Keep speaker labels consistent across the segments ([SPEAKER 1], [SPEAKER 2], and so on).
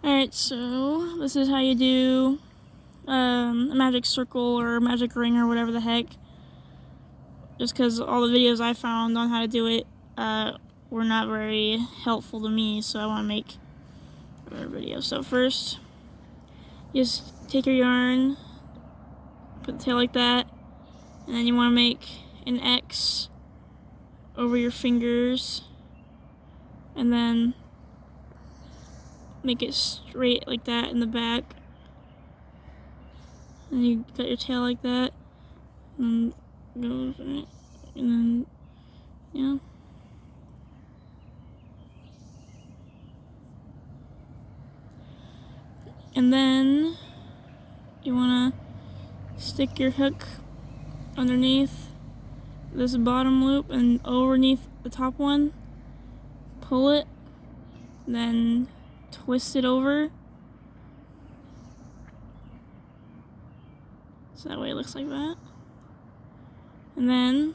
[SPEAKER 1] Alright, so this is how you do a magic circle or a magic ring or whatever the heck. Just because all the videos I found on how to do it were not very helpful to me, so I want to make a better video. So first, just take your yarn, put the tail like that, and then you want to make an X over your fingers, and then make it straight like that in the back. And you got your tail like that, and goes right, and then yeah. And then you wanna stick your hook underneath this bottom loop and underneath the top one, pull it, then twist it over, so that way it looks like that. And then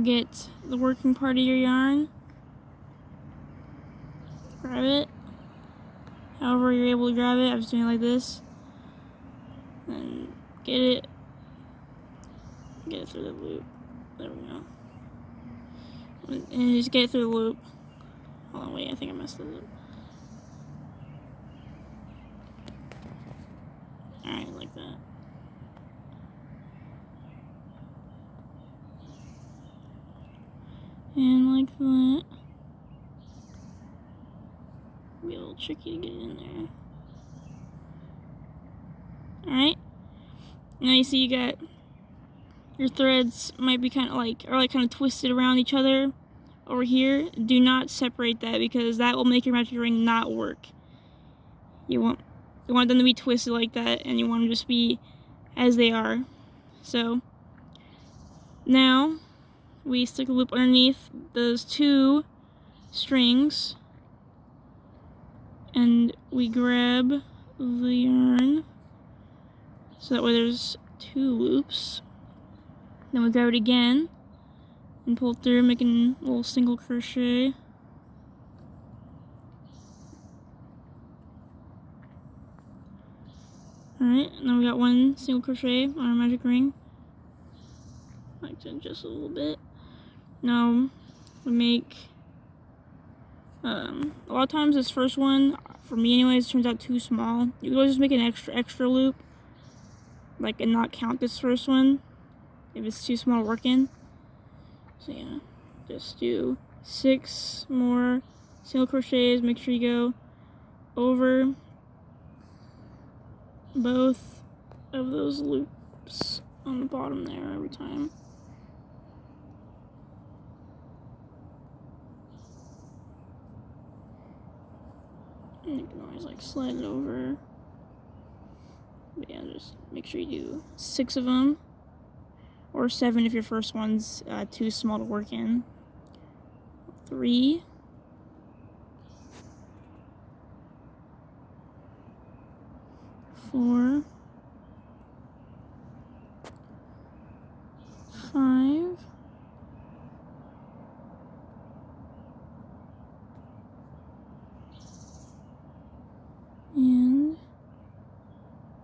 [SPEAKER 1] get the working part of your yarn, grab it however you're able to grab it. I was doing it like this, and get it through the loop. There we go. And just get it through the loop. Hold on, wait, I think I messed it up. Alright, like that. And like that. Be a little tricky to get it in there. Alright. Now you see you got your threads might be kind of like, kind of twisted around each other over here. Do not separate that, because that will make your magic ring not work. You want them to be twisted like that, and you want them to just be as they are. So now we stick a loop underneath those two strings, and we grab the yarn so that way there's two loops. Then we grab it again and pull it through, making a little single crochet. Alright, now we got one single crochet on our magic ring. Like to adjust a little bit. Now we make a lot of times this first one, for me anyways, turns out too small. You can always just make an extra loop, like, and not count this first one if it's too small to work in. So yeah, just do 6 more single crochets. Make sure you go over both of those loops on the bottom there every time. And you can always like slide it over. But yeah, just make sure you do 6 of them, or 7 if your first one's too small to work in. 3. 4. 5.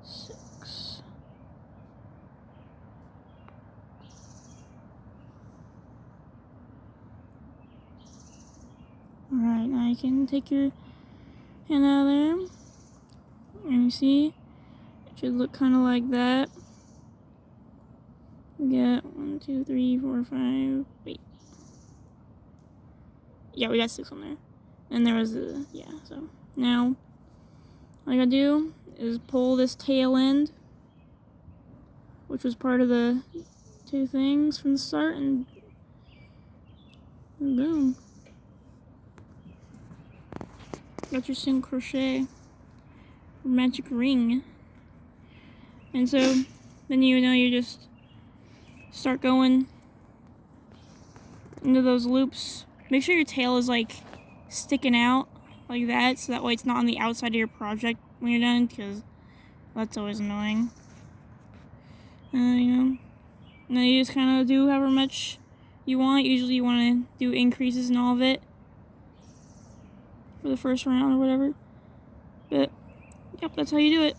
[SPEAKER 1] 6. Alright, now you can take your hand out of there, and you see, it should look kind of like that. We got 1, 2, 3, 4, 5, wait. Yeah, we got 6 on there. And there was the, yeah, so now all you gotta do is pull this tail end, which was part of the 2 things from the start, and boom. Got your single crochet magic ring. And so then you just start going into those loops. Make sure your tail is like sticking out like that, so that way it's not on the outside of your project when you're done, because that's always annoying. Now you just kind of do however much you want. Usually you want to do increases in all of it for the first round or whatever. But, yep, that's how you do it.